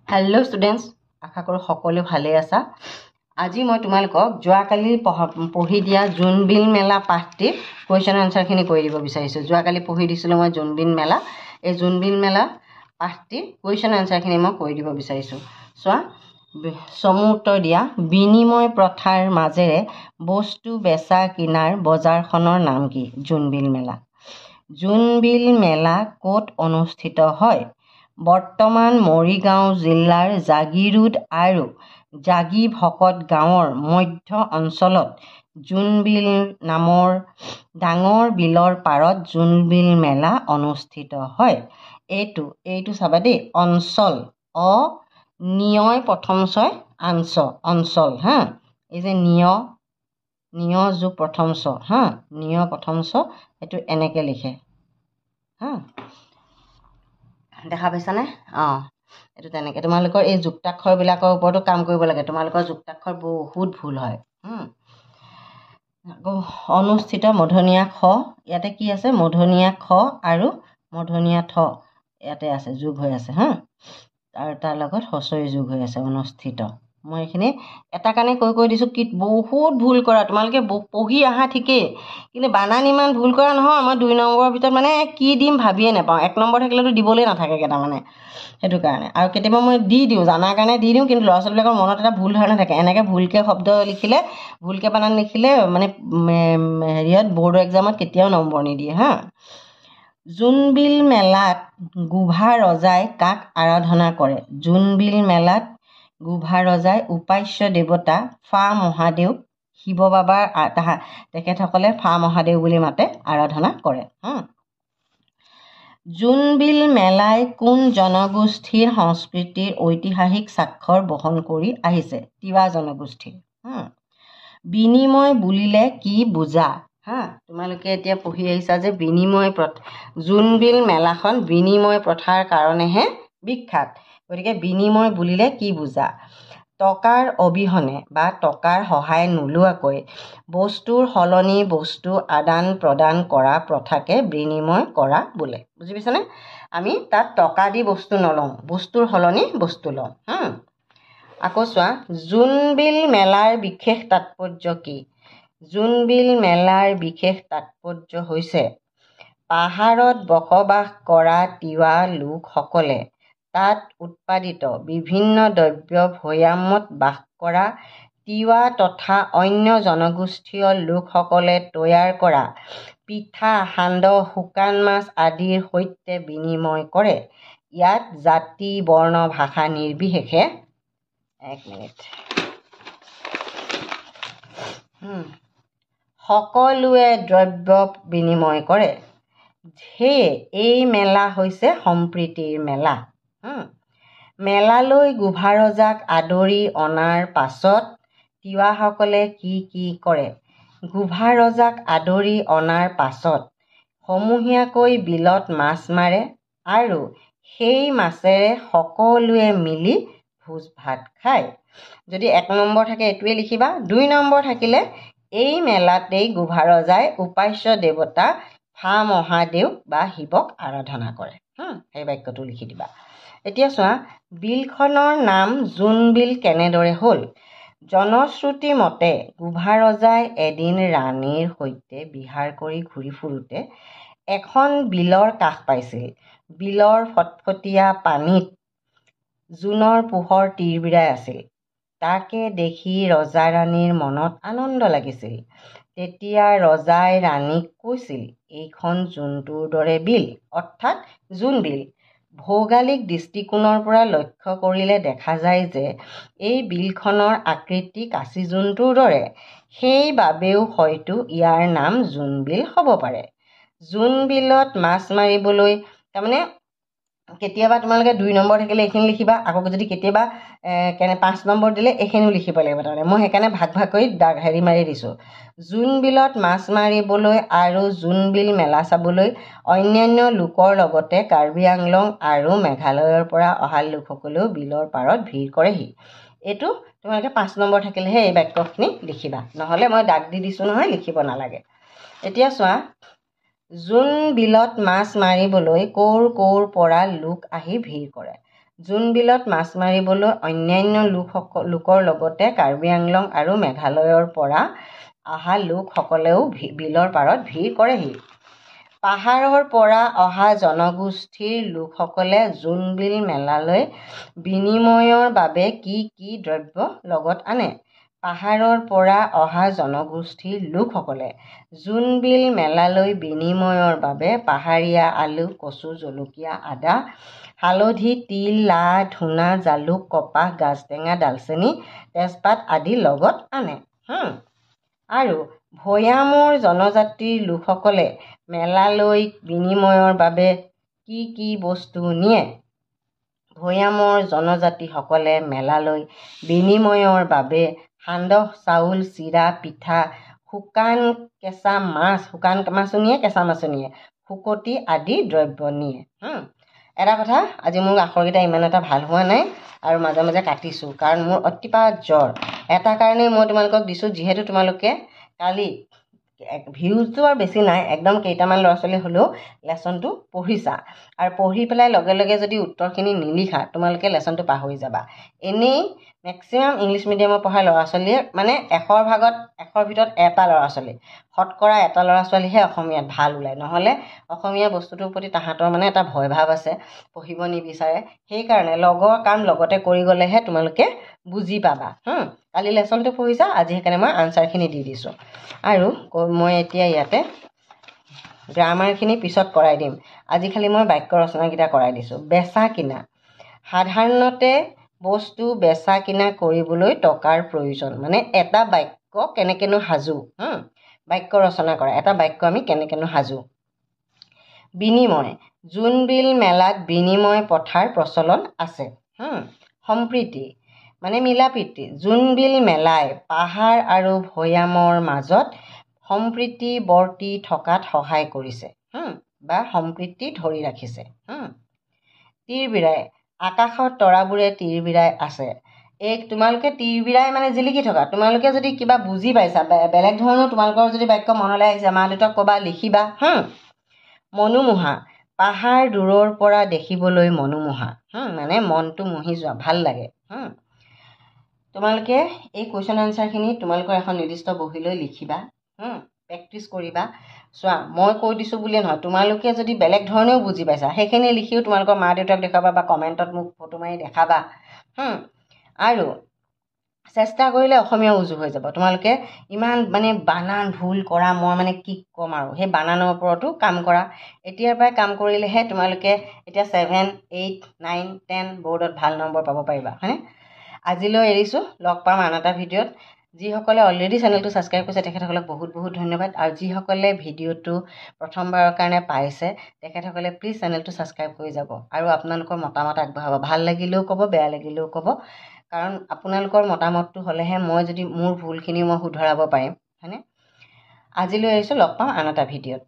Hello students आशा करो सकले भाले आसा আজি মই তোমালোকক যোৱাকালি পঢ়ি দিয়া জোনবিল মেলা পাঠটিৰ কোৱেশ্চন আনসাৰখিনি কৰি দিব বিচাৰিছো যোৱাকালি পঢ়ি দিছিলো মই জোনবিল মেলা এই জোনবিল মেলা পাঠটিৰ কোৱেশ্চন আনসাৰখিনি মই কৰি দিব বিচাৰিছো সোৱা সমু উত্তৰ দিয়া বিনিময় প্ৰথাৰ মাজেৰে বস্তু বেচা কিনাৰ বজাৰখনৰ নাম কি জোনবিল মেলা ক'ত অনুষ্ঠিত হয় বৰ্তমান মৰিগাঁও জিলাৰ জাগিৰোড আৰু জাগি ভকত গাঁৱৰ মধ্য অঞ্চলত জোনবিল নামৰ ডাঙৰ বিলৰ পাৰত জোনবিল মেলা অনুষ্ঠিত হয় এইটো চাবা দেই অঞ্চল নিয় প্ৰথম ছয় অঞ্চল হা এই যে নিয় যো প্ৰথম ছ হা নিয় প্ৰথম ছ এটো এনেকে লিখে হা দেখা পাইছানে এটো তেনেকে তোমালোকৰ এই যুক্তাক্ষৰ বিলাকৰ ওপৰতো কাম কৰিব লাগে তোমালোকৰ যুক্তাক্ষৰ বহুত ভুল হয় অনুষ্ঠিত মধনিয়া খ ইয়াতে কি আছে মধনিয়া খ আৰু মধনিয়া ঠ ইয়াতে আছে যোগ হৈ আছে হা আৰু তাৰ লগত হছই যোগ হৈ আছে অনুষ্ঠিত মই এখিনি এটা কানে কৈ দিছো কি বহুত ভুল কৰা তোমালোকে পঢ়ি আহা ঠিকই কিন্তু বানান ইমান ভুল কৰা নহয় মই 2 নম্বৰৰ ভিতৰত মানে কি দিম ভাবিয়ে নাপাওঁ 1 নম্বৰ থাকিলেতো দিবলে নাথাকে কেটা মানে হেতু কাৰণে আৰু কেতিয়াবা মই দি দিওঁ জানাৰ কাৰণে দি দিওঁ কিন্তু ল'ৰা-ছোৱালীবিলাকৰ মনত এটা ভুল ধাৰণা থাকে এনেকে ভুলকে শব্দ লিখিলে ভুলকে বানান লিখিলে মানে হেৰিয়ত বোৰ্ড এক্সামত কেতিয়াও নম্বৰ নিদিয়ে হা জোনবিল মেলাত গুভা ৰজাই কাক আৰাধনা কৰে জোনবিল মেলাত গুভা ৰজাই উপাস্য দেৱতা ফা মহাদেৱ শিৱ বাবাৰ তেখেতসকলে ফা মহাদেৱ বুলি মাতে আৰাধনা কৰে জোনবিল মেলাই কোন জনগোষ্ঠীৰ সংস্কৃতিৰ ঐতিহাসিক স্বাক্ষৰ বহন কৰি আহিছে তিৱা জনগোষ্ঠীৰ বিনিময় বুলিলে কি বুজা হা তোমালোকে এতিয়া পঢ়ি আহিছা যে বিনিময় প্ৰথা জোনবিল মেলাখন বিনিময় প্ৰথাৰ কাৰণেহে বিখ্যাত গতিকে বিনিময় বুলিলে কি বুজা টকাৰ অবিহনে বা টকাৰ সহায় নোলোৱাকৈ বস্তুৰ হলনি বস্তু আদান প্ৰদান কৰা প্ৰথাকে বিনিময় কৰা বোলে বুজি পাইছানে আমি তাত টকা দি বস্তু নলওঁ বস্তুৰ হলনি বস্তু লওঁ আকৌ চোৱা জোনবিল মেলাৰ বিশেষ তাৎপৰ্য কি জোনবিল মেলাৰ বিশেষ তাৎপৰ্য হৈছে পাহাৰত বসবাস কৰা তিৱা লোকসকলে তাত উৎপাদিত বিভিন্ন দ্ৰব্য ভৈয়ামত বাস কৰা তিৱা তথা অন্য জনগোষ্ঠীয় লোকসকলে তৈয়াৰ কৰা পিঠা সান্দহ শুকান মাছ আদিৰ সৈতে বিনিময় কৰে ইয়াত জাতি বৰ্ণ ভাষা নিৰ্বিশেষে সকলোৱে দ্ৰব্য বিনিময় কৰে সেয়ে এই মেলা হৈছে সম্প্ৰীতিৰ মেলা মেলালৈ গুভা ৰজাক আদৰি অনাৰ পাছত তিৱাসকলে কি কৰে গুভা ৰজাক আদৰি অনাৰ পাছত সমূহীয়াকৈ বিলত মাছ মাৰে আৰু সেই মাছেৰে সকলোৱে মিলি ভোজ ভাত খায় যদি 1 নম্বৰ থাকে এটোৱে লিখিবা 2 নম্বৰ থাকিলে এই মেলাতেই গুভা ৰজাই উপাস্য দেৱতা ফা মহাদেৱ বা শিৱক আৰাধনা কৰে এই বাক্যটো লিখি দিবা এতিয়া চোৱা বিলখনৰ নাম জোনবিল কেনেদৰে হ'ল জনশ্ৰুতি মতে গুভা ৰজাই এদিন ৰাণীৰ সৈতে বিহাৰ কৰি ঘূৰি ফুৰোতে এখন বিলৰ কাষ পাইছিল বিলৰ ফটফটীয়া পানীত জোনৰ পোহৰ তিৰবিৰাই আছিল তাকে দেখি ৰজা ৰাণীৰ মনত আনন্দ লাগিছিল তেতিয়া ৰজাই ৰাণীক কৈছিল এইখন জোনটোৰ দৰে বিল অৰ্থাৎ জোনবিল ভৌগোলিক দৃষ্টিকোণৰ পৰা লক্ষ্য কৰিলে দেখা যায় যে এই বিলখনৰ আকৃতি কাচি জোনটোৰ দৰে সেইবাবেও হয়তো ইয়াৰ নাম জোনবিল হ'ব পাৰে জোনবিলত মাছ মাৰিবলৈ তাৰমানে কেতিয়াবা তোমালোকে 2 নম্বৰ থাকিলে এইখিনি লিখিবা আকৌ যদি কেতিয়াবা 5 নম্বৰ দিলে এইখিনিও লিখিব লাগিব তাৰমানে মই সেইকাৰণে ভাগ কৰি হেৰি মাৰি দিছো জোনবিলত মাছ মাৰিবলৈ আৰু জোনবিল মেলা চাবলৈ অন্যান্য লোকৰ লগতে কাৰ্বি আংলং আৰু মেঘালয়ৰ পৰা অহা লোকসকলেও বিলৰ পাৰত ভিৰ কৰেহি এইটো তোমালোকে 5 নম্বৰ থাকিলেহে এই বাক্যখিনি লিখিবা নহলে মই দাগ দি দিছো নহয় লিখিব নালাগে এতিয়া চোৱা জোনবিলত মাছ মাৰিবলৈ ক'ৰ পৰা লোক আহি ভিৰ কৰে জোনবিলত মাছ মাৰিবলৈ অন্যান্য লোকৰ লগতে কাৰ্বি আংলং আৰু মেঘালয়ৰ পৰা অহা লোকসকলেও বিলৰ পাৰত ভিৰ কৰেহি। পাহাৰৰ পৰা অহা জনগোষ্ঠীৰ লোকসকলে জোনবিল মেলালৈ বিনিময়ৰ বাবে কি কি দ্ৰব্য লগত আনে? পাহাৰৰ পৰা অহা জনগোষ্ঠীৰ লোকসকলে জোনবিল মেলালৈ বিনিময়ৰ বাবে পাহাৰীয়া আলু, কচু, জলকীয়া, আদা, হালধি, তিল, লা, ধূনা, জালুক, কপাহ, গাজটেঙা, দালচেনি, তেজপাত আদি লগত আনে। আৰু ভৈয়ামৰ জনজাতিৰ লোকসকলে মেলালৈ বিনিময়ৰ বাবে কি কি বস্তু নিয়ে? ভৈয়ামৰ জনজাতিসকলে মেলালৈ বিনিময়ৰ বাবে সান্দহ চাউল, চিৰা, পিঠা, শুকান মাছো নিয়ে, কেঁচা মাছো নিয়ে, শুকতি আদি দ্ৰব্য নিয়ে। এটা কথা, আজি মোৰ আখৰকেইটা ইমান এটা ভাল হোৱা নাই আৰু মাজে মাজে কাটিছোঁ, কাৰণ মোৰ অতিপাত জ্বৰ। এটা কাৰণেই মই তোমালোকক দিছোঁ, যিহেতু তোমালোকে কালি ভিউজটো আৰু বেছি নাই, একদম কেইটামান ল'ৰা ছোৱালী হ'লেও লেচনটো পঢ়িছা, আৰু পঢ়ি পেলাই লগে লগে যদি উত্তৰখিনি নিলিখা তোমালোকে লেচনটো পাহৰি যাবা। এনেই মেক্সিমাম ইংলিছ মিডিয়ামৰ পঢ়া ল'ৰা ছোৱালীয়ে মানে 100ৰ ভিতৰত এটা ল'ৰা ছোৱালী, শতকৰা এটা ল'ৰা ছোৱালীহে অসমীয়াত ভাল ওলায়, নহ'লে অসমীয়া বস্তুটোৰ প্ৰতি তাহাঁতৰ মানে এটা ভয় ভাৱ আছে, পঢ়িব নিবিচাৰে। সেইকাৰণে লগৰ কাম লগতে কৰি গ'লেহে তোমালোকে বুজি পাবা। কালি লেচনটো পঢ়িছা, আজি সেইকাৰণে মই আনচাৰখিনি দি দিছোঁ। আৰু মই এতিয়া ইয়াতে গ্ৰামাৰখিনি পিছত কৰাই দিম, আজি খালি মই বাক্য ৰচনাকেইটা কৰাই দিছোঁ। বেচা কিনা। সাধাৰণতে বস্তু বেচা কিনা কৰিবলৈ টকাৰ প্ৰয়োজন, মানে এটা বাক্য কেনেকৈনো সাজো, বাক্য ৰচনা কৰা, এটা বাক্য আমি কেনেকৈনো সাজো। বিনিময়। জোনবিল মেলাত বিনিময় প্ৰথাৰ প্ৰচলন আছে। সম্প্ৰীতি মানে মিলা প্ৰীতি। জোনবিল মেলাই পাহাৰ আৰু ভৈয়ামৰ মাজত সম্প্ৰীতি বৰ্তি থকাত সহায় কৰিছে বা সম্প্ৰীতি ধৰি ৰাখিছে। তিৰবিৰাই। আকাশত তৰাবোৰে তিৰবিৰাই আছে। তোমালোকে তিৰবিৰাই মানে জিলিকি থকা, তোমালোকে যদি কিবা বুজি পাইছা, বেলেগ ধৰণৰ তোমালোকৰ যদি বাক্য মনলৈ আহিছে, মা দেউতাক ক'বা, লিখিবা। মনোমোহা। পাহাৰ দূৰৰ পৰা দেখিবলৈ মনোমোহা, মানে মনটো মোহি যোৱা, ভাল লাগে। তোমালোকে এই কুৱেশ্যন আনচাৰখিনি তোমালোকৰ এখন নিৰ্দিষ্ট বহীলৈ লিখিবা, প্ৰেক্টিছ কৰিবা। চোৱা, মই কৈ দিছোঁ বুলিয়ে নহয়, তোমালোকে যদি বেলেগ ধৰণেও বুজি পাইছা, সেইখিনি লিখিও তোমালোকৰ মা দেউতাক দেখাবা বা কমেণ্টত মোক ফটো মাৰি দেখাবা। আৰু চেষ্টা কৰিলে অসমীয়া উজু হৈ যাব। তোমালোকে ইমান মানে বানান ভুল কৰা, মই মানে কি ক'ম আৰু, সেই বানানৰ ওপৰতো কাম কৰা। এতিয়াৰ পৰাই কাম কৰিলেহে তোমালোকে এতিয়া 7, 8, 9, 10 বৰ্ডত ভাল নম্বৰ পাব পাৰিবা, হয়নে? আজিলৈ এৰিছোঁ, লগ পাম আন এটা ভিডিঅ'ত। যিসকলে অলৰেডি চেনেলটো ছাবস্ক্ৰাইব কৰিছে তেখেতসকলক বহুত বহুত ধন্যবাদ, আৰু যিসকলে ভিডিঅ'টো প্ৰথমবাৰৰ কাৰণে পাইছে তেখেতসকলে প্লিজ চেনেলটো ছাবস্ক্ৰাইব কৰি যাব আৰু আপোনালোকৰ মতামত আগবঢ়াব। ভাল লাগিলেও ক'ব, বেয়া লাগিলেও ক'ব, কাৰণ আপোনালোকৰ মতামতটো হ'লেহে মই যদি মোৰ ভুলখিনি মই শুধৰাব পাৰিম, হয়নে? আজিলৈ এৰিছোঁ, লগ পাম আন এটা ভিডিঅ'ত।